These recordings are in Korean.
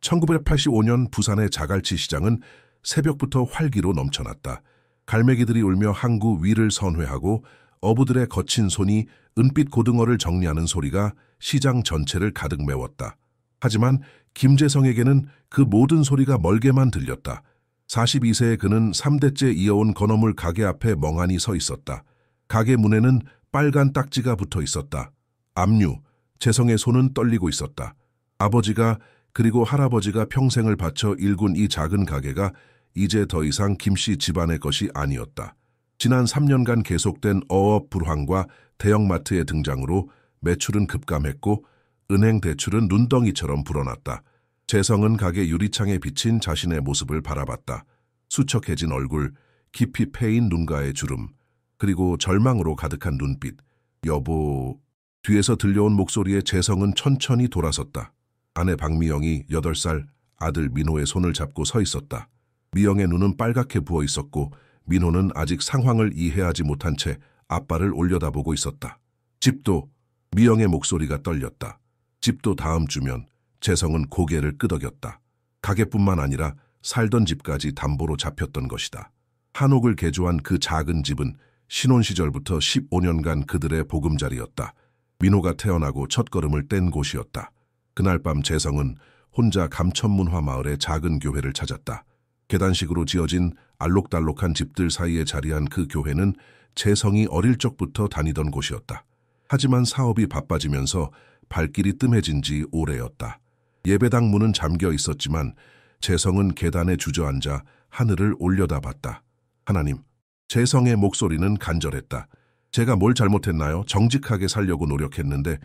1985년 부산의 자갈치 시장은 새벽부터 활기로 넘쳐났다. 갈매기들이 울며 항구 위를 선회하고 어부들의 거친 손이 은빛 고등어를 정리하는 소리가 시장 전체를 가득 메웠다. 하지만 김재성에게는 그 모든 소리가 멀게만 들렸다. 42세의 그는 3대째 이어온 건어물 가게 앞에 멍하니 서 있었다. 가게 문에는 빨간 딱지가 붙어 있었다. 압류, 재성의 손은 떨리고 있었다. 아버지가 그리고 할아버지가 평생을 바쳐 일군 이 작은 가게가 이제 더 이상 김씨 집안의 것이 아니었다. 지난 3년간 계속된 어업 불황과 대형마트의 등장으로 매출은 급감했고 은행 대출은 눈덩이처럼 불어났다. 재성은 가게 유리창에 비친 자신의 모습을 바라봤다. 수척해진 얼굴, 깊이 패인 눈가의 주름, 그리고 절망으로 가득한 눈빛. 여보... 뒤에서 들려온 목소리에 재성은 천천히 돌아섰다. 아내 박미영이 8살, 아들 민호의 손을 잡고 서 있었다. 미영의 눈은 빨갛게 부어 있었고 민호는 아직 상황을 이해하지 못한 채 아빠를 올려다보고 있었다. 집도... 미영의 목소리가 떨렸다. 집도 다음 주면. 재성은 고개를 끄덕였다. 가게뿐만 아니라 살던 집까지 담보로 잡혔던 것이다. 한옥을 개조한 그 작은 집은 신혼시절부터 15년간 그들의 보금자리였다. 민호가 태어나고 첫걸음을 뗀 곳이었다. 그날 밤 재성은 혼자 감천문화 마을의 작은 교회를 찾았다. 계단식으로 지어진 알록달록한 집들 사이에 자리한 그 교회는 재성이 어릴 적부터 다니던 곳이었다. 하지만 사업이 바빠지면서 발길이 뜸해진 지 오래였다. 예배당 문은 잠겨 있었지만 재성은 계단에 주저앉아 하늘을 올려다봤다. 하나님, 재성의 목소리는 간절했다. 제가 뭘 잘못했나요? 정직하게 살려고 노력했는데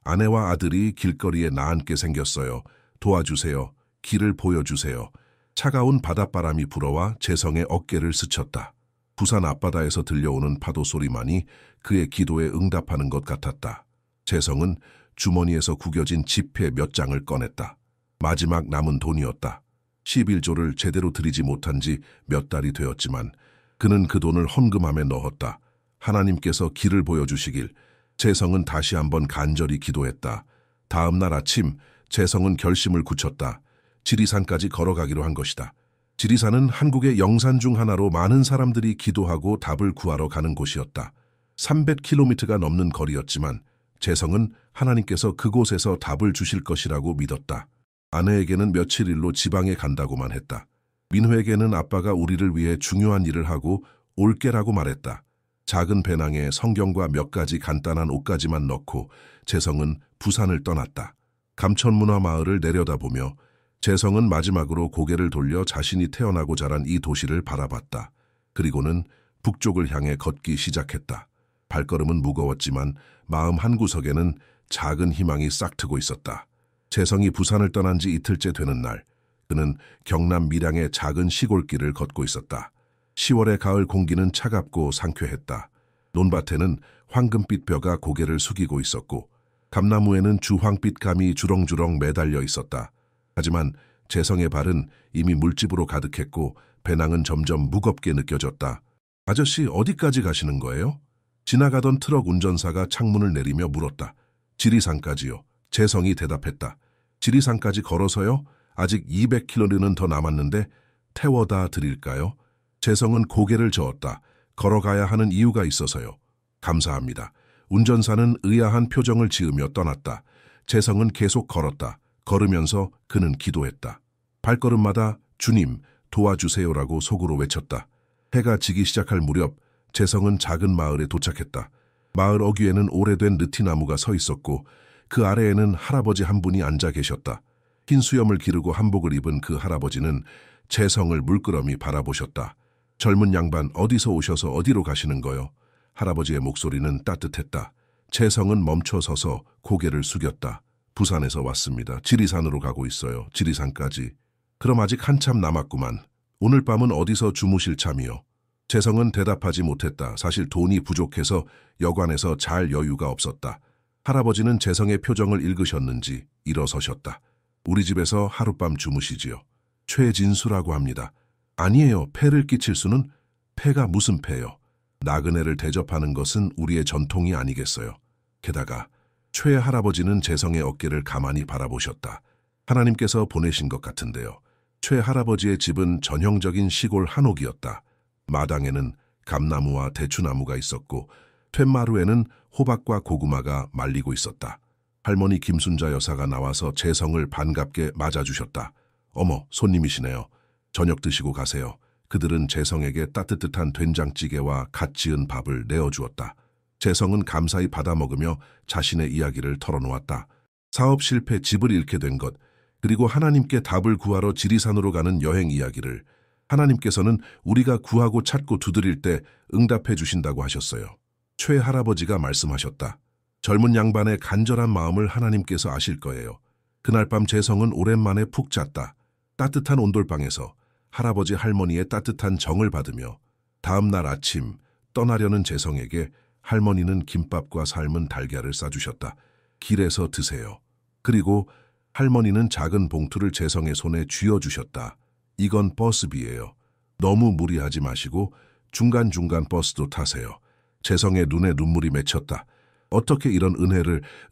아내와 아들이 길거리에 나앉게 생겼어요. 도와주세요. 길을 보여주세요. 차가운 바닷바람이 불어와 재성의 어깨를 스쳤다. 부산 앞바다에서 들려오는 파도 소리만이 그의 기도에 응답하는 것 같았다. 재성은 주머니에서 구겨진 지폐 몇 장을 꺼냈다. 마지막 남은 돈이었다. 11조를 제대로 드리지 못한 지 몇 달이 되었지만 그는 그 돈을 헌금함에 넣었다. 하나님께서 길을 보여주시길. 재성은 다시 한번 간절히 기도했다. 다음 날 아침 재성은 결심을 굳혔다. 지리산까지 걸어가기로 한 것이다. 지리산은 한국의 영산 중 하나로 많은 사람들이 기도하고 답을 구하러 가는 곳이었다. 300km가 넘는 거리였지만 재성은 하나님께서 그곳에서 답을 주실 것이라고 믿었다. 아내에게는 며칠 일로 지방에 간다고만 했다. 민호에게는 아빠가 우리를 위해 중요한 일을 하고 올게라고 말했다. 작은 배낭에 성경과 몇 가지 간단한 옷까지만 넣고 재성은 부산을 떠났다. 감천문화 마을을 내려다보며 재성은 마지막으로 고개를 돌려 자신이 태어나고 자란 이 도시를 바라봤다. 그리고는 북쪽을 향해 걷기 시작했다. 발걸음은 무거웠지만 마음 한구석에는 작은 희망이 싹트고 있었다. 재성이 부산을 떠난 지 이틀째 되는 날, 그는 경남 밀양의 작은 시골길을 걷고 있었다. 10월의 가을 공기는 차갑고 상쾌했다. 논밭에는 황금빛 벼가 고개를 숙이고 있었고 감나무에는 주황빛 감이 주렁주렁 매달려 있었다. 하지만 재성의 발은 이미 물집으로 가득했고 배낭은 점점 무겁게 느껴졌다. 아저씨, 어디까지 가시는 거예요? 지나가던 트럭 운전사가 창문을 내리며 물었다. 지리산까지요. 재성이 대답했다. 지리산까지 걸어서요? 아직 200km는 더 남았는데 태워다 드릴까요? 재성은 고개를 저었다. 걸어가야 하는 이유가 있어서요. 감사합니다. 운전사는 의아한 표정을 지으며 떠났다. 재성은 계속 걸었다. 걸으면서 그는 기도했다. 발걸음마다 주님, 도와주세요라고 속으로 외쳤다. 해가 지기 시작할 무렵 재성은 작은 마을에 도착했다. 마을 어귀에는 오래된 느티나무가 서 있었고 그 아래에는 할아버지 한 분이 앉아 계셨다. 흰 수염을 기르고 한복을 입은 그 할아버지는 재성을 물끄러미 바라보셨다. 젊은 양반, 어디서 오셔서 어디로 가시는 거요? 할아버지의 목소리는 따뜻했다. 재성은 멈춰 서서 고개를 숙였다. 부산에서 왔습니다. 지리산으로 가고 있어요. 지리산까지. 그럼 아직 한참 남았구만. 오늘 밤은 어디서 주무실 참이요? 재성은 대답하지 못했다. 사실 돈이 부족해서 여관에서 잘 여유가 없었다. 할아버지는 재성의 표정을 읽으셨는지 일어서셨다. 우리 집에서 하룻밤 주무시지요. 최진수라고 합니다. 아니에요. 폐를 끼칠 수는? 폐가 무슨 폐요? 나그네를 대접하는 것은 우리의 전통이 아니겠어요. 게다가 최 할아버지는 재성의 어깨를 가만히 바라보셨다. 하나님께서 보내신 것 같은데요. 최 할아버지의 집은 전형적인 시골 한옥이었다. 마당에는 감나무와 대추나무가 있었고 툇마루에는 호박과 고구마가 말리고 있었다. 할머니 김순자 여사가 나와서 재성을 반갑게 맞아주셨다. 어머, 손님이시네요. 저녁 드시고 가세요. 그들은 재성에게 따뜻한 된장찌개와 갓 지은 밥을 내어주었다. 재성은 감사히 받아먹으며 자신의 이야기를 털어놓았다. 사업 실패, 집을 잃게 된 것, 그리고 하나님께 답을 구하러 지리산으로 가는 여행 이야기를 하나님께서는 우리가 구하고 찾고 두드릴 때 응답해 주신다고 하셨어요. 최 할아버지가 말씀하셨다. 젊은 양반의 간절한 마음을 하나님께서 아실 거예요. 그날 밤 재성은 오랜만에 푹 잤다. 따뜻한 온돌방에서 할아버지 할머니의 따뜻한 정을 받으며 다음 날 아침 떠나려는 재성에게 할머니는 김밥과 삶은 달걀을 싸주셨다. 길에서 드세요. 그리고 할머니는 작은 봉투를 재성의 손에 쥐어주셨다. 이건 버스비예요. 너무 무리하지 마시고 중간중간 버스도 타세요. 재성의 눈에 눈물이 맺혔다. 어떻게 이런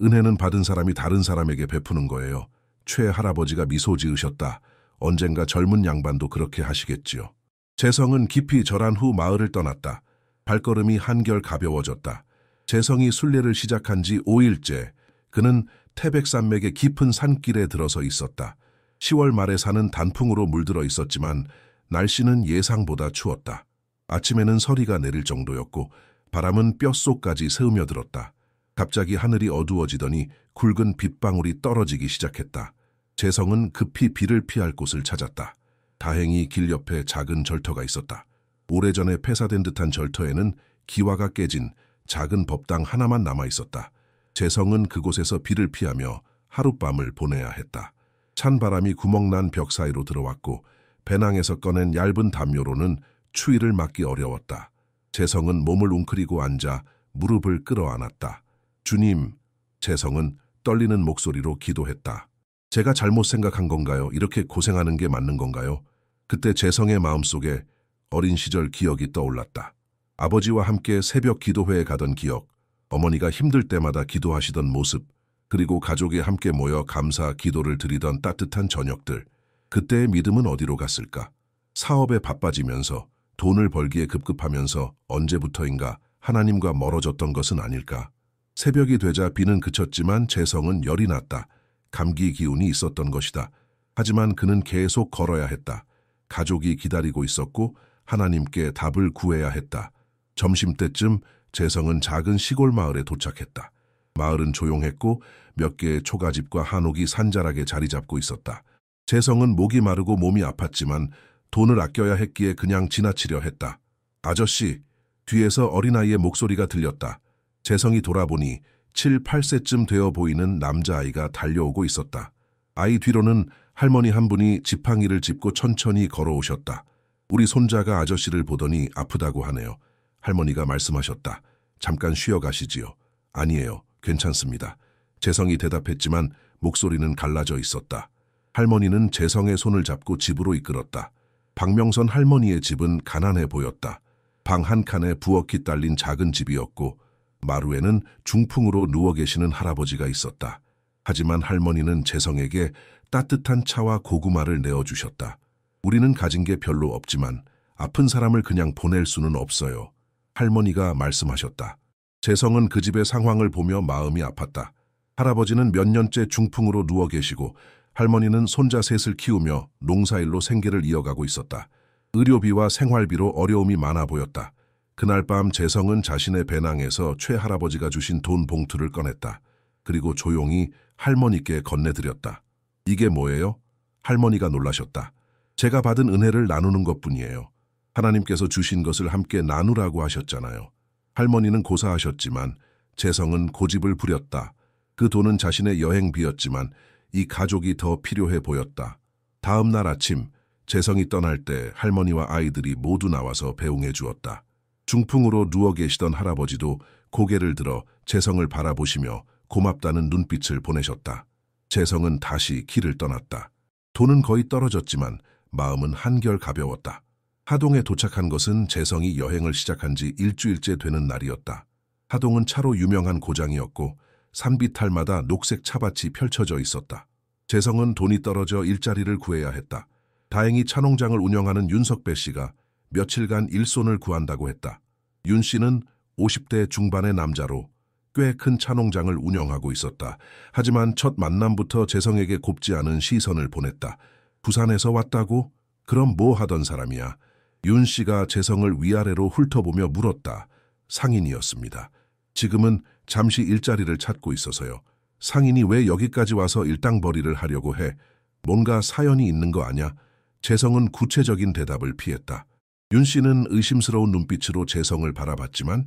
은혜는 받은 사람이 다른 사람에게 베푸는 거예요. 최 할아버지가 미소 지으셨다. 언젠가 젊은 양반도 그렇게 하시겠지요. 재성은 깊이 절한 후 마을을 떠났다. 발걸음이 한결 가벼워졌다. 재성이 순례를 시작한 지 5일째, 그는 태백산맥의 깊은 산길에 들어서 있었다. 10월 말에 산은 단풍으로 물들어 있었지만 날씨는 예상보다 추웠다. 아침에는 서리가 내릴 정도였고 바람은 뼛속까지 스며들었다. 갑자기 하늘이 어두워지더니 굵은 빗방울이 떨어지기 시작했다. 재성은 급히 비를 피할 곳을 찾았다. 다행히 길 옆에 작은 절터가 있었다. 오래전에 폐사된 듯한 절터에는 기와가 깨진 작은 법당 하나만 남아 있었다. 재성은 그곳에서 비를 피하며 하룻밤을 보내야 했다. 찬 바람이 구멍난 벽 사이로 들어왔고 배낭에서 꺼낸 얇은 담요로는 추위를 막기 어려웠다. 재성은 몸을 웅크리고 앉아 무릎을 끌어안았다. 주님, 재성은 떨리는 목소리로 기도했다. 제가 잘못 생각한 건가요? 이렇게 고생하는 게 맞는 건가요? 그때 재성의 마음속에 어린 시절 기억이 떠올랐다. 아버지와 함께 새벽 기도회에 가던 기억, 어머니가 힘들 때마다 기도하시던 모습, 그리고 가족이 함께 모여 감사 기도를 드리던 따뜻한 저녁들. 그때의 믿음은 어디로 갔을까? 사업에 바빠지면서 돈을 벌기에 급급하면서 언제부터인가 하나님과 멀어졌던 것은 아닐까? 새벽이 되자 비는 그쳤지만 재성은 열이 났다. 감기 기운이 있었던 것이다. 하지만 그는 계속 걸어야 했다. 가족이 기다리고 있었고 하나님께 답을 구해야 했다. 점심때쯤 재성은 작은 시골 마을에 도착했다. 마을은 조용했고 몇 개의 초가집과 한옥이 산자락에 자리 잡고 있었다. 재성은 목이 마르고 몸이 아팠지만 돈을 아껴야 했기에 그냥 지나치려 했다. 아저씨, 뒤에서 어린아이의 목소리가 들렸다. 재성이 돌아보니 7, 8세쯤 되어 보이는 남자아이가 달려오고 있었다. 아이 뒤로는 할머니 한 분이 지팡이를 짚고 천천히 걸어오셨다. 우리 손자가 아저씨를 보더니 아프다고 하네요. 할머니가 말씀하셨다. 잠깐 쉬어 가시지요. 아니에요. 괜찮습니다. 재성이 대답했지만 목소리는 갈라져 있었다. 할머니는 재성의 손을 잡고 집으로 이끌었다. 박명선 할머니의 집은 가난해 보였다. 방 한 칸에 부엌이 딸린 작은 집이었고 마루에는 중풍으로 누워 계시는 할아버지가 있었다. 하지만 할머니는 재성에게 따뜻한 차와 고구마를 내어주셨다. 우리는 가진 게 별로 없지만 아픈 사람을 그냥 보낼 수는 없어요. 할머니가 말씀하셨다. 재성은 그 집의 상황을 보며 마음이 아팠다. 할아버지는 몇 년째 중풍으로 누워 계시고 할머니는 손자 셋을 키우며 농사일로 생계를 이어가고 있었다. 의료비와 생활비로 어려움이 많아 보였다. 그날 밤 재성은 자신의 배낭에서 최 할아버지가 주신 돈 봉투를 꺼냈다. 그리고 조용히 할머니께 건네드렸다. 이게 뭐예요? 할머니가 놀라셨다. 제가 받은 은혜를 나누는 것뿐이에요. 하나님께서 주신 것을 함께 나누라고 하셨잖아요. 할머니는 고사하셨지만 재성은 고집을 부렸다. 그 돈은 자신의 여행비였지만 이 가족이 더 필요해 보였다. 다음 날 아침 재성이 떠날 때 할머니와 아이들이 모두 나와서 배웅해 주었다. 중풍으로 누워 계시던 할아버지도 고개를 들어 재성을 바라보시며 고맙다는 눈빛을 보내셨다. 재성은 다시 길을 떠났다. 돈은 거의 떨어졌지만 마음은 한결 가벼웠다. 하동에 도착한 것은 재성이 여행을 시작한 지 일주일째 되는 날이었다. 하동은 차로 유명한 고장이었고 산비탈마다 녹색 차밭이 펼쳐져 있었다. 재성은 돈이 떨어져 일자리를 구해야 했다. 다행히 차농장을 운영하는 윤석배 씨가 며칠간 일손을 구한다고 했다. 윤 씨는 50대 중반의 남자로 꽤 큰 차농장을 운영하고 있었다. 하지만 첫 만남부터 재성에게 곱지 않은 시선을 보냈다. 부산에서 왔다고? 그럼 뭐 하던 사람이야? 윤 씨가 재성을 위아래로 훑어보며 물었다. 상인이었습니다. 지금은 잠시 일자리를 찾고 있어서요. 상인이 왜 여기까지 와서 일당벌이를 하려고 해? 뭔가 사연이 있는 거 아냐? 재성은 구체적인 대답을 피했다. 윤 씨는 의심스러운 눈빛으로 재성을 바라봤지만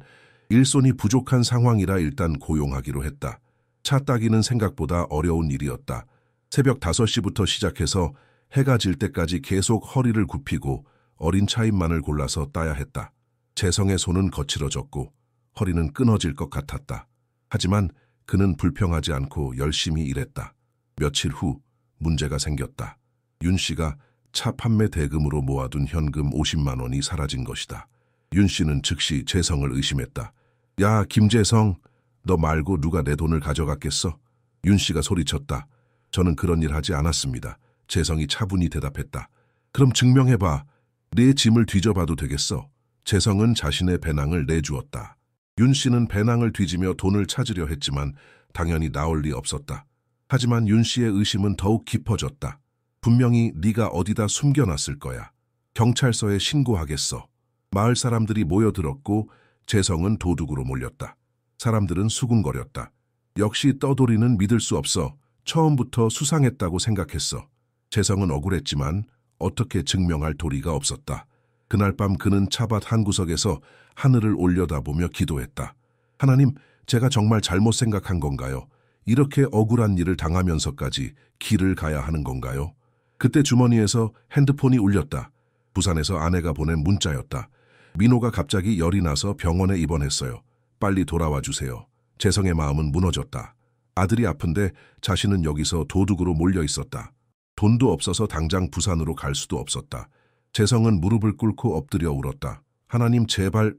일손이 부족한 상황이라 일단 고용하기로 했다. 차 따기는 생각보다 어려운 일이었다. 새벽 5시부터 시작해서 해가 질 때까지 계속 허리를 굽히고 어린 차임만을 골라서 따야 했다. 재성의 손은 거칠어졌고 허리는 끊어질 것 같았다. 하지만 그는 불평하지 않고 열심히 일했다. 며칠 후 문제가 생겼다. 윤 씨가 차 판매 대금으로 모아둔 현금 50만 원이 사라진 것이다. 윤 씨는 즉시 재성을 의심했다. 야, 김재성, 너 말고 누가 내 돈을 가져갔겠어? 윤 씨가 소리쳤다. 저는 그런 일 하지 않았습니다. 재성이 차분히 대답했다. 그럼 증명해봐. 내 짐을 뒤져봐도 되겠어. 재성은 자신의 배낭을 내주었다. 윤 씨는 배낭을 뒤지며 돈을 찾으려 했지만 당연히 나올 리 없었다. 하지만 윤 씨의 의심은 더욱 깊어졌다. 분명히 네가 어디다 숨겨놨을 거야. 경찰서에 신고하겠어. 마을 사람들이 모여들었고 재성은 도둑으로 몰렸다. 사람들은 수군거렸다. 역시 떠돌이는 믿을 수 없어. 처음부터 수상했다고 생각했어. 재성은 억울했지만 어떻게 증명할 도리가 없었다. 그날 밤 그는 차밭 한 구석에서 하늘을 올려다보며 기도했다. 하나님, 제가 정말 잘못 생각한 건가요? 이렇게 억울한 일을 당하면서까지 길을 가야 하는 건가요? 그때 주머니에서 핸드폰이 울렸다. 부산에서 아내가 보낸 문자였다. 민호가 갑자기 열이 나서 병원에 입원했어요. 빨리 돌아와 주세요. 재성의 마음은 무너졌다. 아들이 아픈데 자신은 여기서 도둑으로 몰려 있었다. 돈도 없어서 당장 부산으로 갈 수도 없었다. 재성은 무릎을 꿇고 엎드려 울었다. 하나님 제발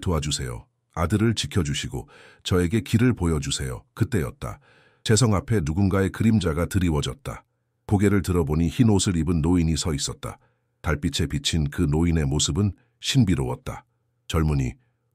도와주세요. 아들을 지켜주시고 저에게 길을 보여주세요. 그때였다. 재성 앞에 누군가의 그림자가 드리워졌다. 고개를 들어보니 흰 옷을 입은 노인이 서 있었다. 달빛에 비친 그 노인의 모습은 신비로웠다. 젊은이,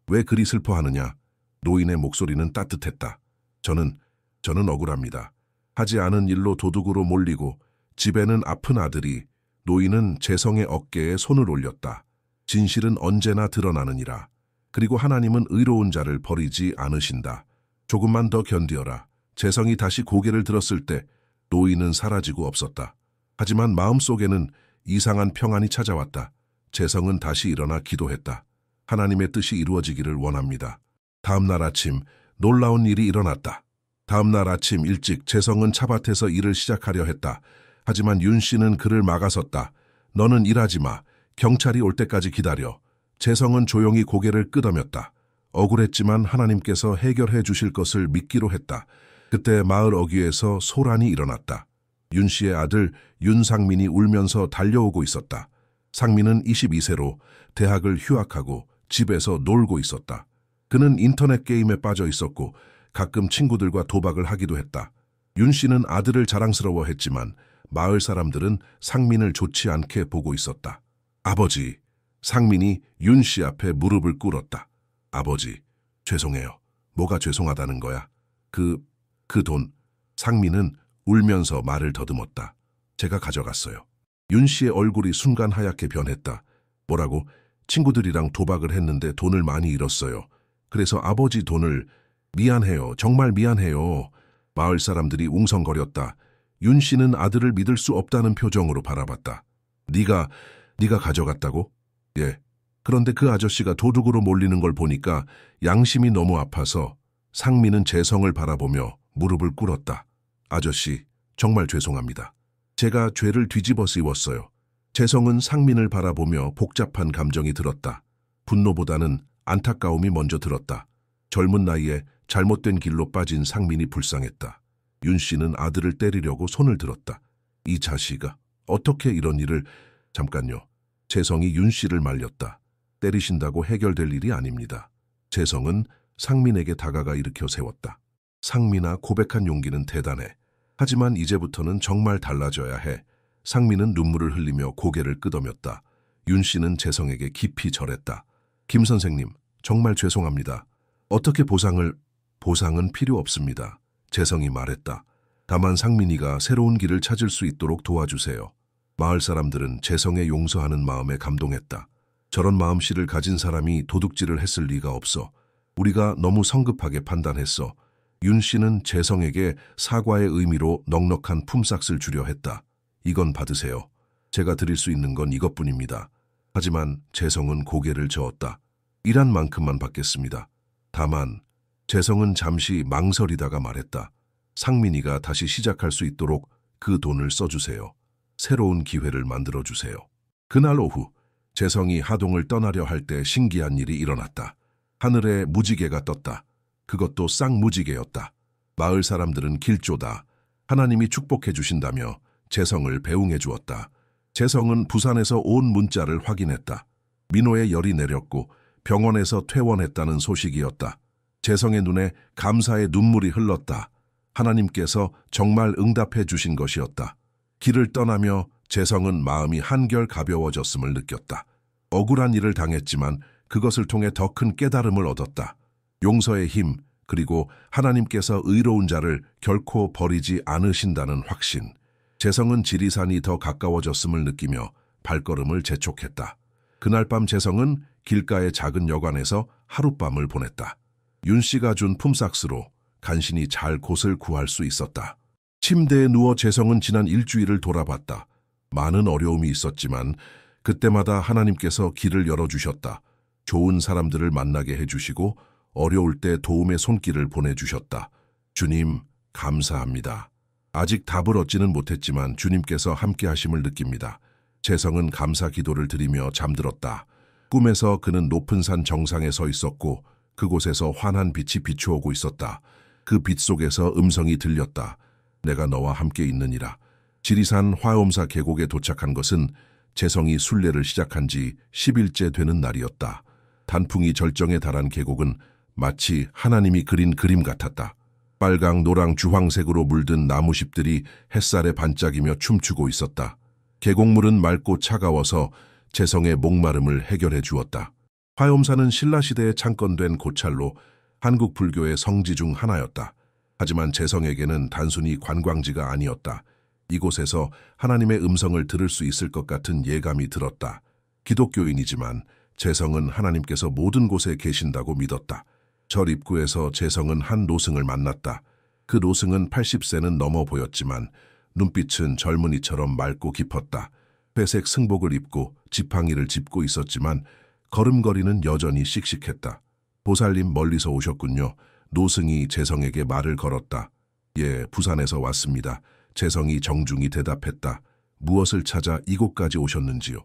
왜 그리 슬퍼하느냐? 노인의 목소리는 따뜻했다. 저는 억울합니다. 하지 않은 일로 도둑으로 몰리고 집에는 아픈 아들이. 노인은 재성의 어깨에 손을 올렸다. 진실은 언제나 드러나느니라. 그리고 하나님은 의로운 자를 버리지 않으신다. 조금만 더 견디어라. 재성이 다시 고개를 들었을 때 노인은 사라지고 없었다. 하지만 마음속에는 이상한 평안이 찾아왔다. 재성은 다시 일어나 기도했다. 하나님의 뜻이 이루어지기를 원합니다. 다음 날 아침 놀라운 일이 일어났다. 다음 날 아침 일찍 재성은 차밭에서 일을 시작하려 했다. 하지만 윤 씨는 그를 막아섰다. 너는 일하지 마. 경찰이 올 때까지 기다려. 재성은 조용히 고개를 끄덕였다. 억울했지만 하나님께서 해결해 주실 것을 믿기로 했다. 그때 마을 어귀에서 소란이 일어났다. 윤 씨의 아들 윤상민이 울면서 달려오고 있었다. 상민은 22세로 대학을 휴학하고 집에서 놀고 있었다. 그는 인터넷 게임에 빠져 있었고 가끔 친구들과 도박을 하기도 했다. 윤 씨는 아들을 자랑스러워했지만 마을 사람들은 상민을 좋지 않게 보고 있었다. 아버지, 상민이 윤 씨 앞에 무릎을 꿇었다. 아버지, 죄송해요. 뭐가 죄송하다는 거야? 그 돈. 상민은 울면서 말을 더듬었다. 제가 가져갔어요. 윤 씨의 얼굴이 순간 하얗게 변했다. 뭐라고? 친구들이랑 도박을 했는데 돈을 많이 잃었어요. 그래서 아버지 돈을. 미안해요. 정말 미안해요. 마을 사람들이 웅성거렸다. 윤 씨는 아들을 믿을 수 없다는 표정으로 바라봤다. 네가 가져갔다고? 예. 그런데 그 아저씨가 도둑으로 몰리는 걸 보니까 양심이 너무 아파서. 상민은 재성을 바라보며 무릎을 꿇었다. 아저씨, 정말 죄송합니다. 제가 죄를 뒤집어 씌웠어요. 재성은 상민을 바라보며 복잡한 감정이 들었다. 분노보다는 안타까움이 먼저 들었다. 젊은 나이에 잘못된 길로 빠진 상민이 불쌍했다. 윤 씨는 아들을 때리려고 손을 들었다. 이 자식아, 어떻게 이런 일을... 잠깐요. 재성이 윤 씨를 말렸다. 때리신다고 해결될 일이 아닙니다. 재성은 상민에게 다가가 일으켜 세웠다. 상민아, 고백한 용기는 대단해. 하지만 이제부터는 정말 달라져야 해. 상민은 눈물을 흘리며 고개를 끄덕였다. 윤 씨는 재성에게 깊이 절했다. 김 선생님, 정말 죄송합니다. 어떻게 보상은 필요 없습니다. 재성이 말했다. 다만 상민이가 새로운 길을 찾을 수 있도록 도와주세요. 마을 사람들은 재성의 용서하는 마음에 감동했다. 저런 마음씨를 가진 사람이 도둑질을 했을 리가 없어. 우리가 너무 성급하게 판단했어. 윤 씨는 재성에게 사과의 의미로 넉넉한 품삯을 주려 했다. 이건 받으세요. 제가 드릴 수 있는 건 이것뿐입니다. 하지만 재성은 고개를 저었다. 일한 만큼만 받겠습니다. 다만 재성은 잠시 망설이다가 말했다. 상민이가 다시 시작할 수 있도록 그 돈을 써주세요. 새로운 기회를 만들어주세요. 그날 오후 재성이 하동을 떠나려 할 때 신기한 일이 일어났다. 하늘에 무지개가 떴다. 그것도 쌍무지개였다. 마을 사람들은 길조다. 하나님이 축복해 주신다며 재성을 배웅해 주었다. 재성은 부산에서 온 문자를 확인했다. 민호의 열이 내렸고 병원에서 퇴원했다는 소식이었다. 재성의 눈에 감사의 눈물이 흘렀다. 하나님께서 정말 응답해 주신 것이었다. 길을 떠나며 재성은 마음이 한결 가벼워졌음을 느꼈다. 억울한 일을 당했지만 그것을 통해 더 큰 깨달음을 얻었다. 용서의 힘, 그리고 하나님께서 의로운 자를 결코 버리지 않으신다는 확신. 재성은 지리산이 더 가까워졌음을 느끼며 발걸음을 재촉했다. 그날 밤 재성은 길가의 작은 여관에서 하룻밤을 보냈다. 윤 씨가 준 품삯으로 간신히 잘 곳을 구할 수 있었다. 침대에 누워 재성은 지난 일주일을 돌아봤다. 많은 어려움이 있었지만 그때마다 하나님께서 길을 열어주셨다. 좋은 사람들을 만나게 해주시고 어려울 때 도움의 손길을 보내주셨다. 주님, 감사합니다. 아직 답을 얻지는 못했지만 주님께서 함께 하심을 느낍니다. 재성은 감사 기도를 드리며 잠들었다. 꿈에서 그는 높은 산 정상에 서 있었고 그곳에서 환한 빛이 비추어오고 있었다. 그 빛 속에서 음성이 들렸다. 내가 너와 함께 있느니라. 지리산 화엄사 계곡에 도착한 것은 재성이 순례를 시작한 지 10일째 되는 날이었다. 단풍이 절정에 달한 계곡은 마치 하나님이 그린 그림 같았다. 빨강, 노랑, 주황색으로 물든 나무잎들이 햇살에 반짝이며 춤추고 있었다. 계곡물은 맑고 차가워서 재성의 목마름을 해결해 주었다. 화엄사는 신라시대에 창건된 고찰로 한국 불교의 성지 중 하나였다. 하지만 재성에게는 단순히 관광지가 아니었다. 이곳에서 하나님의 음성을 들을 수 있을 것 같은 예감이 들었다. 기독교인이지만 재성은 하나님께서 모든 곳에 계신다고 믿었다. 절 입구에서 재성은 한 노승을 만났다. 그 노승은 80세는 넘어 보였지만 눈빛은 젊은이처럼 맑고 깊었다. 회색 승복을 입고 지팡이를 짚고 있었지만 걸음걸이는 여전히 씩씩했다. 보살님 멀리서 오셨군요. 노승이 재성에게 말을 걸었다. 예, 부산에서 왔습니다. 재성이 정중히 대답했다. 무엇을 찾아 이곳까지 오셨는지요?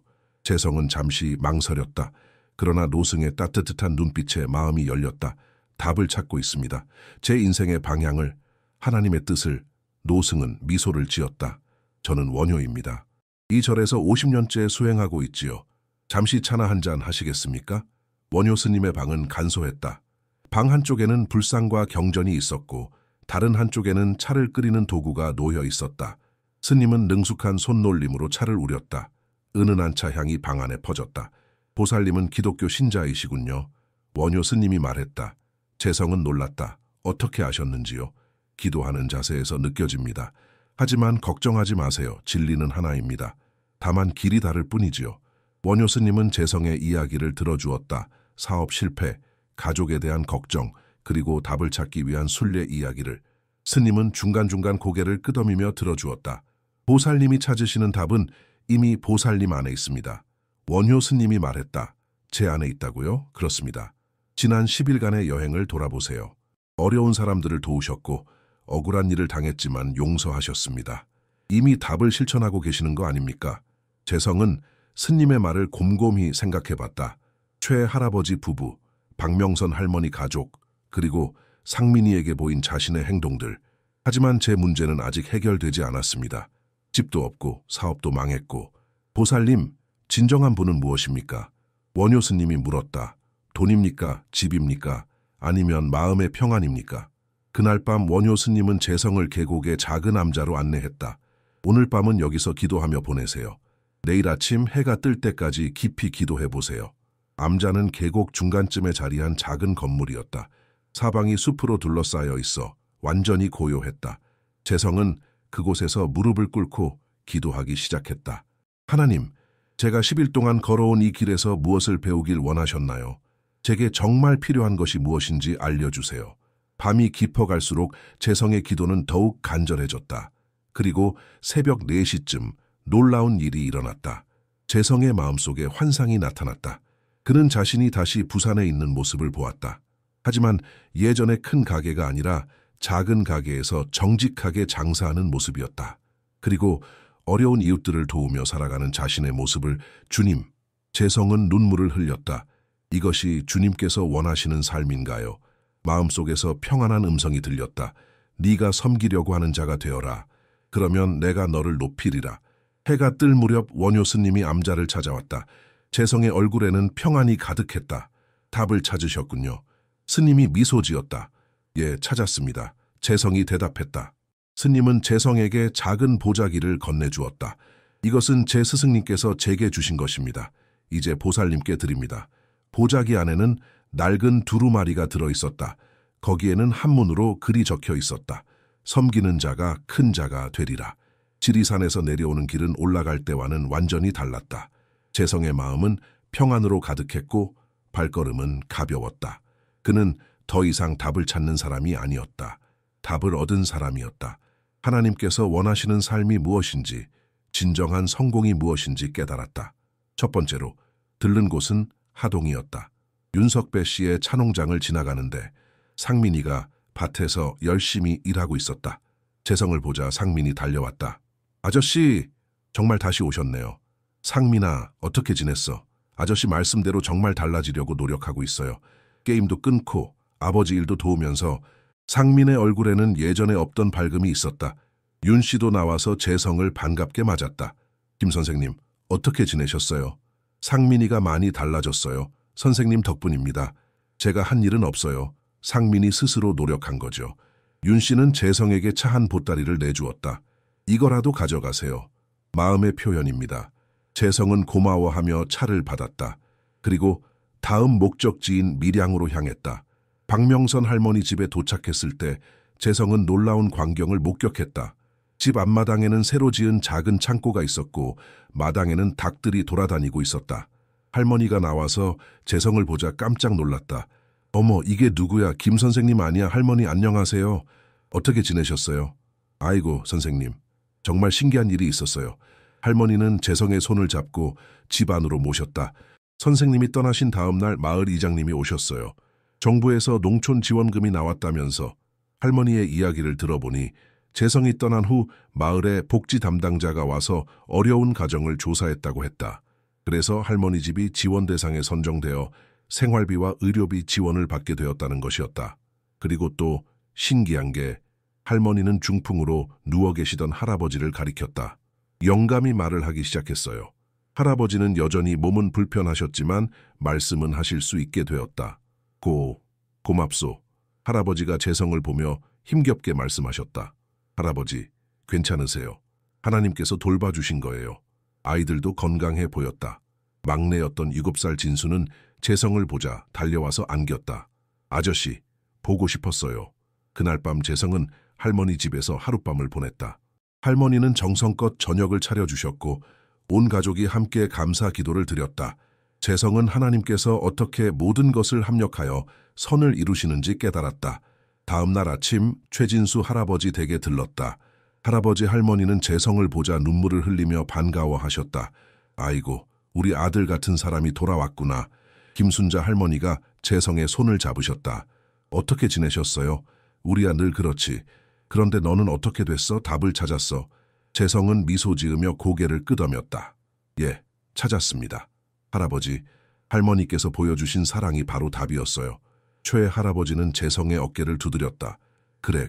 재성은 잠시 망설였다. 그러나 노승의 따뜻한 눈빛에 마음이 열렸다. 답을 찾고 있습니다. 제 인생의 방향을, 하나님의 뜻을. 노승은 미소를 지었다. 저는 원효입니다. 이 절에서 50년째 수행하고 있지요. 잠시 차나 한잔 하시겠습니까? 원효 스님의 방은 간소했다. 방 한쪽에는 불상과 경전이 있었고 다른 한쪽에는 차를 끓이는 도구가 놓여 있었다. 스님은 능숙한 손놀림으로 차를 우렸다. 은은한 차 향이 방 안에 퍼졌다. 보살님은 기독교 신자이시군요. 원효 스님이 말했다. 재성은 놀랐다. 어떻게 아셨는지요? 기도하는 자세에서 느껴집니다. 하지만 걱정하지 마세요. 진리는 하나입니다. 다만 길이 다를 뿐이지요. 원효 스님은 재성의 이야기를 들어주었다. 사업 실패, 가족에 대한 걱정, 그리고 답을 찾기 위한 순례 이야기를. 스님은 중간중간 고개를 끄덕이며 들어주었다. 보살님이 찾으시는 답은 이미 보살님 안에 있습니다. 원효 스님이 말했다. 제 안에 있다고요? 그렇습니다. 지난 10일간의 여행을 돌아보세요. 어려운 사람들을 도우셨고 억울한 일을 당했지만 용서하셨습니다. 이미 답을 실천하고 계시는 거 아닙니까? 재성은 스님의 말을 곰곰이 생각해봤다. 최 할아버지 부부, 박명선 할머니 가족, 그리고 상민이에게 보인 자신의 행동들. 하지만 제 문제는 아직 해결되지 않았습니다. 집도 없고 사업도 망했고. 보살님, 진정한 분은 무엇입니까? 원효 스님이 물었다. 돈입니까? 집입니까? 아니면 마음의 평안입니까? 그날 밤 원효 스님은 재성을 계곡의 작은 암자로 안내했다. 오늘 밤은 여기서 기도하며 보내세요. 내일 아침 해가 뜰 때까지 깊이 기도해 보세요. 암자는 계곡 중간쯤에 자리한 작은 건물이었다. 사방이 숲으로 둘러싸여 있어 완전히 고요했다. 재성은 그곳에서 무릎을 꿇고 기도하기 시작했다. 하나님, 제가 10일 동안 걸어온 이 길에서 무엇을 배우길 원하셨나요? 제게 정말 필요한 것이 무엇인지 알려주세요. 밤이 깊어갈수록 재성의 기도는 더욱 간절해졌다. 그리고 새벽 4시쯤 놀라운 일이 일어났다. 재성의 마음속에 환상이 나타났다. 그는 자신이 다시 부산에 있는 모습을 보았다. 하지만 예전의 큰 가게가 아니라 작은 가게에서 정직하게 장사하는 모습이었다. 그리고 어려운 이웃들을 도우며 살아가는 자신의 모습을 주님, 재성은 눈물을 흘렸다. 이것이 주님께서 원하시는 삶인가요? 마음속에서 평안한 음성이 들렸다. 네가 섬기려고 하는 자가 되어라. 그러면 내가 너를 높이리라. 해가 뜰 무렵 원효 스님이 암자를 찾아왔다. 재성의 얼굴에는 평안이 가득했다. 답을 찾으셨군요. 스님이 미소 지었다. 예, 찾았습니다. 재성이 대답했다. 스님은 재성에게 작은 보자기를 건네주었다. 이것은 제 스승님께서 제게 주신 것입니다. 이제 보살님께 드립니다. 보자기 안에는 낡은 두루마리가 들어있었다. 거기에는 한문으로 글이 적혀 있었다. 섬기는 자가 큰 자가 되리라. 지리산에서 내려오는 길은 올라갈 때와는 완전히 달랐다. 재성의 마음은 평안으로 가득했고 발걸음은 가벼웠다. 그는 더 이상 답을 찾는 사람이 아니었다. 답을 얻은 사람이었다. 하나님께서 원하시는 삶이 무엇인지, 진정한 성공이 무엇인지 깨달았다. 첫 번째로 들른 곳은 하동이었다. 윤석배 씨의 차농장을 지나가는데 상민이가 밭에서 열심히 일하고 있었다. 재성을 보자 상민이 달려왔다. 아저씨, 정말 다시 오셨네요. 상민아, 어떻게 지냈어? 아저씨 말씀대로 정말 달라지려고 노력하고 있어요. 게임도 끊고 아버지 일도 도우면서. 상민의 얼굴에는 예전에 없던 밝음이 있었다. 윤 씨도 나와서 재성을 반갑게 맞았다. 김 선생님, 어떻게 지내셨어요? 상민이가 많이 달라졌어요. 선생님 덕분입니다. 제가 한 일은 없어요. 상민이 스스로 노력한 거죠. 윤 씨는 재성에게 차 한 보따리를 내주었다. 이거라도 가져가세요. 마음의 표현입니다. 재성은 고마워하며 차를 받았다. 그리고 다음 목적지인 밀양으로 향했다. 박명선 할머니 집에 도착했을 때 재성은 놀라운 광경을 목격했다. 집 앞마당에는 새로 지은 작은 창고가 있었고 마당에는 닭들이 돌아다니고 있었다. 할머니가 나와서 재성을 보자 깜짝 놀랐다. 어머, 이게 누구야? 김 선생님 아니야? 할머니 안녕하세요. 어떻게 지내셨어요? 아이고, 선생님. 정말 신기한 일이 있었어요. 할머니는 재성의 손을 잡고 집 안으로 모셨다. 선생님이 떠나신 다음 날 마을 이장님이 오셨어요. 정부에서 농촌 지원금이 나왔다면서. 할머니의 이야기를 들어보니 재성이 떠난 후 마을에 복지 담당자가 와서 어려운 가정을 조사했다고 했다. 그래서 할머니 집이 지원 대상에 선정되어 생활비와 의료비 지원을 받게 되었다는 것이었다. 그리고 또 신기한 게 할머니는 중풍으로 누워 계시던 할아버지를 가리켰다. 영감이 말을 하기 시작했어요. 할아버지는 여전히 몸은 불편하셨지만 말씀은 하실 수 있게 되었다. 고맙소. 할아버지가 재성을 보며 힘겹게 말씀하셨다. 할아버지, 괜찮으세요. 하나님께서 돌봐주신 거예요. 아이들도 건강해 보였다. 막내였던 7살 진수는 재성을 보자 달려와서 안겼다. 아저씨, 보고 싶었어요. 그날 밤 재성은 할머니 집에서 하룻밤을 보냈다. 할머니는 정성껏 저녁을 차려주셨고 온 가족이 함께 감사 기도를 드렸다. 재성은 하나님께서 어떻게 모든 것을 합력하여 선을 이루시는지 깨달았다. 다음 날 아침 최진수 할아버지 댁에 들렀다. 할아버지 할머니는 재성을 보자 눈물을 흘리며 반가워하셨다. 아이고, 우리 아들 같은 사람이 돌아왔구나. 김순자 할머니가 재성의 손을 잡으셨다. 어떻게 지내셨어요? 우리야 늘 그렇지. 그런데 너는 어떻게 됐어? 답을 찾았어. 재성은 미소 지으며 고개를 끄덕였다. 예, 찾았습니다. 할아버지, 할머니께서 보여주신 사랑이 바로 답이었어요. 최 할아버지는 재성의 어깨를 두드렸다. 그래,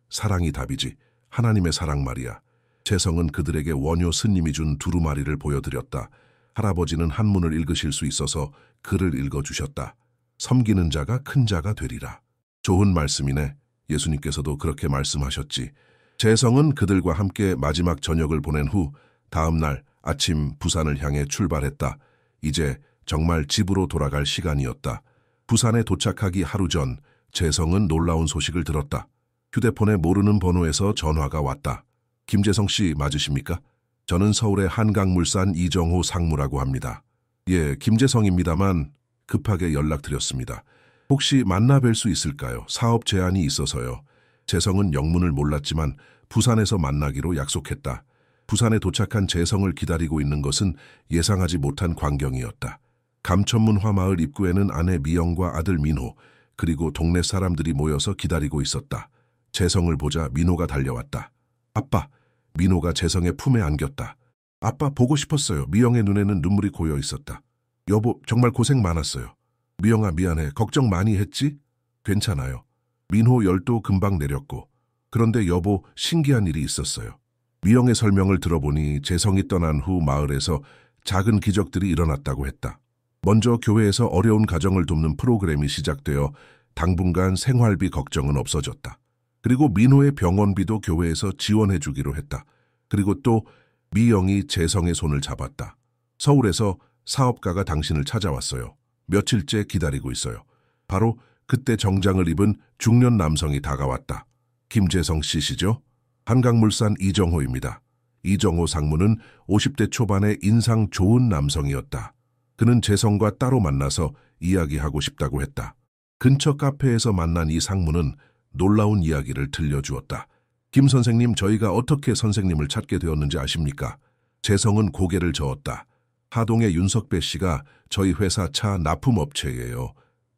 사랑이 답이지. 하나님의 사랑 말이야. 재성은 그들에게 원효 스님이 준 두루마리를 보여드렸다. 할아버지는 한문을 읽으실 수 있어서 글을 읽어주셨다. 섬기는 자가 큰 자가 되리라. 좋은 말씀이네. 예수님께서도 그렇게 말씀하셨지. 재성은 그들과 함께 마지막 저녁을 보낸 후 다음 날 아침 부산을 향해 출발했다. 이제 정말 집으로 돌아갈 시간이었다. 부산에 도착하기 하루 전 재성은 놀라운 소식을 들었다. 휴대폰에 모르는 번호에서 전화가 왔다. 김재성 씨 맞으십니까? 저는 서울의 한강물산 이정호 상무라고 합니다. 예, 김재성입니다만 급하게 연락드렸습니다. 혹시 만나 뵐 수 있을까요? 사업 제안이 있어서요. 재성은 영문을 몰랐지만 부산에서 만나기로 약속했다. 부산에 도착한 재성을 기다리고 있는 것은 예상하지 못한 광경이었다. 감천문 화마을 입구에는 아내 미영과 아들 민호, 그리고 동네 사람들이 모여서 기다리고 있었다. 재성을 보자 민호가 달려왔다. 아빠, 민호가 재성의 품에 안겼다. 아빠 보고 싶었어요. 미영의 눈에는 눈물이 고여 있었다. 여보, 정말 고생 많았어요. 미영아 미안해. 걱정 많이 했지? 괜찮아요. 민호 열도 금방 내렸고. 그런데 여보, 신기한 일이 있었어요. 미영의 설명을 들어보니 재성이 떠난 후 마을에서 작은 기적들이 일어났다고 했다. 먼저 교회에서 어려운 가정을 돕는 프로그램이 시작되어 당분간 생활비 걱정은 없어졌다. 그리고 민호의 병원비도 교회에서 지원해 주기로 했다. 그리고 또 미영이 재성의 손을 잡았다. 서울에서 사업가가 당신을 찾아왔어요. 며칠째 기다리고 있어요. 바로 그때 정장을 입은 중년 남성이 다가왔다. 김재성 씨시죠? 한강물산 이정호입니다. 이정호 상무는 50대 초반의 인상 좋은 남성이었다. 그는 재성과 따로 만나서 이야기하고 싶다고 했다. 근처 카페에서 만난 이 상무는 놀라운 이야기를 들려주었다. 김 선생님, 저희가 어떻게 선생님을 찾게 되었는지 아십니까? 재성은 고개를 저었다. 하동의 윤석배 씨가 저희 회사 차 납품업체예요.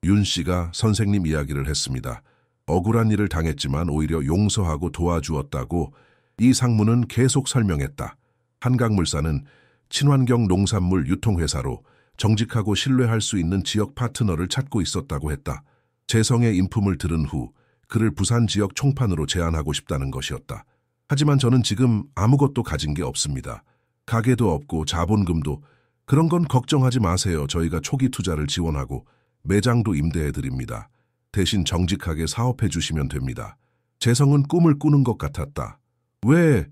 윤 씨가 선생님 이야기를 했습니다. 억울한 일을 당했지만 오히려 용서하고 도와주었다고 이 상무는 계속 설명했다. 한강물산은 친환경 농산물 유통회사로 정직하고 신뢰할 수 있는 지역 파트너를 찾고 있었다고 했다. 재성의 인품을 들은 후 그를 부산 지역 총판으로 제안하고 싶다는 것이었다. 하지만 저는 지금 아무것도 가진 게 없습니다. 가게도 없고 자본금도. 그런 건 걱정하지 마세요. 저희가 초기 투자를 지원하고 매장도 임대해드립니다. 대신 정직하게 사업해 주시면 됩니다. 재성은 꿈을 꾸는 것 같았다. 왜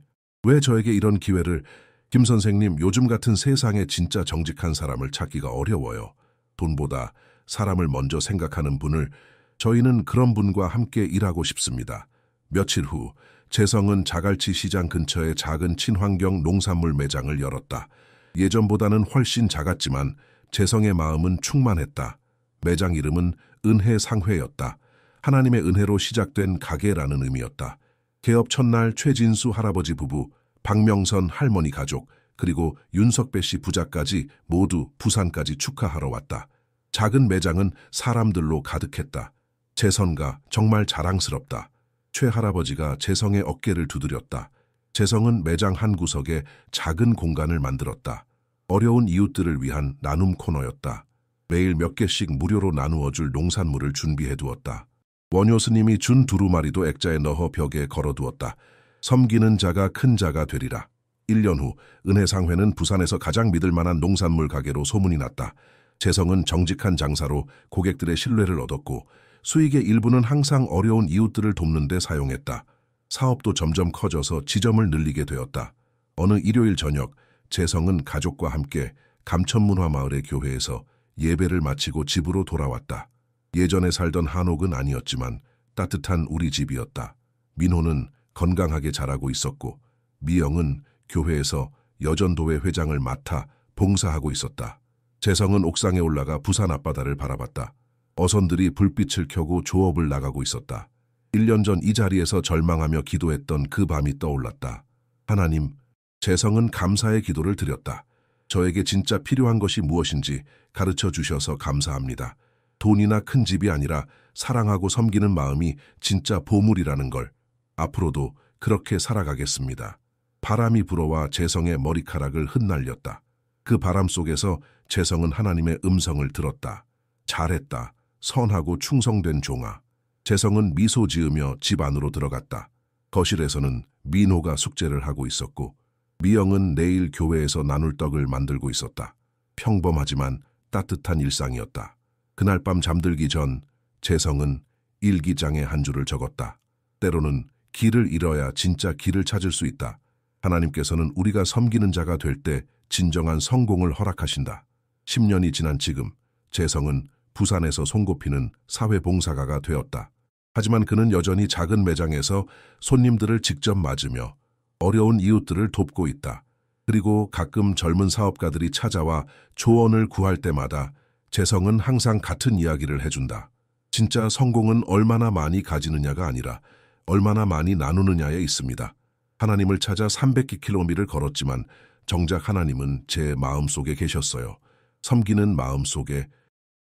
저에게 이런 기회를... 김 선생님, 요즘 같은 세상에 진짜 정직한 사람을 찾기가 어려워요. 돈보다 사람을 먼저 생각하는 분을, 저희는 그런 분과 함께 일하고 싶습니다. 며칠 후 재성은 자갈치 시장 근처에 작은 친환경 농산물 매장을 열었다. 예전보다는 훨씬 작았지만 재성의 마음은 충만했다. 매장 이름은 은혜상회였다. 하나님의 은혜로 시작된 가게라는 의미였다. 개업 첫날 최진수 할아버지 부부, 박명선 할머니 가족, 그리고 윤석배 씨 부자까지 모두 부산까지 축하하러 왔다. 작은 매장은 사람들로 가득했다. 재성가 정말 자랑스럽다. 최 할아버지가 재성의 어깨를 두드렸다. 재성은 매장 한 구석에 작은 공간을 만들었다. 어려운 이웃들을 위한 나눔 코너였다. 매일 몇 개씩 무료로 나누어줄 농산물을 준비해두었다. 원효 스님이 준 두루마리도 액자에 넣어 벽에 걸어두었다. 섬기는 자가 큰 자가 되리라. 1년 후 은혜상회는 부산에서 가장 믿을 만한 농산물 가게로 소문이 났다. 재성은 정직한 장사로 고객들의 신뢰를 얻었고 수익의 일부는 항상 어려운 이웃들을 돕는 데 사용했다. 사업도 점점 커져서 지점을 늘리게 되었다. 어느 일요일 저녁 재성은 가족과 함께 감천문화마을의 교회에서 예배를 마치고 집으로 돌아왔다. 예전에 살던 한옥은 아니었지만 따뜻한 우리 집이었다. 민호는 건강하게 자라고 있었고 미영은 교회에서 여전도회 회장을 맡아 봉사하고 있었다. 재성은 옥상에 올라가 부산 앞바다를 바라봤다. 어선들이 불빛을 켜고 조업을 나가고 있었다. 1년 전 이 자리에서 절망하며 기도했던 그 밤이 떠올랐다. 하나님, 재성은 감사의 기도를 드렸다. 저에게 진짜 필요한 것이 무엇인지 가르쳐 주셔서 감사합니다. 돈이나 큰 집이 아니라 사랑하고 섬기는 마음이 진짜 보물이라는 걸. 앞으로도 그렇게 살아가겠습니다. 바람이 불어와 재성의 머리카락을 흩날렸다. 그 바람 속에서 재성은 하나님의 음성을 들었다. 잘했다. 선하고 충성된 종아. 재성은 미소 지으며 집 안으로 들어갔다. 거실에서는 민호가 숙제를 하고 있었고 미영은 내일 교회에서 나눌 떡을 만들고 있었다. 평범하지만 따뜻한 일상이었다. 그날 밤 잠들기 전 재성은 일기장에 한 줄을 적었다. 때로는 길을 잃어야 진짜 길을 찾을 수 있다. 하나님께서는 우리가 섬기는 자가 될 때 진정한 성공을 허락하신다. 10년이 지난 지금 재성은 부산에서 손꼽히는 사회봉사가가 되었다. 하지만 그는 여전히 작은 매장에서 손님들을 직접 맞으며 어려운 이웃들을 돕고 있다. 그리고 가끔 젊은 사업가들이 찾아와 조언을 구할 때마다 재성은 항상 같은 이야기를 해준다. 진짜 성공은 얼마나 많이 가지느냐가 아니라 얼마나 많이 나누느냐에 있습니다. 하나님을 찾아 300km를 걸었지만 정작 하나님은 제 마음속에 계셨어요. 섬기는 마음 속에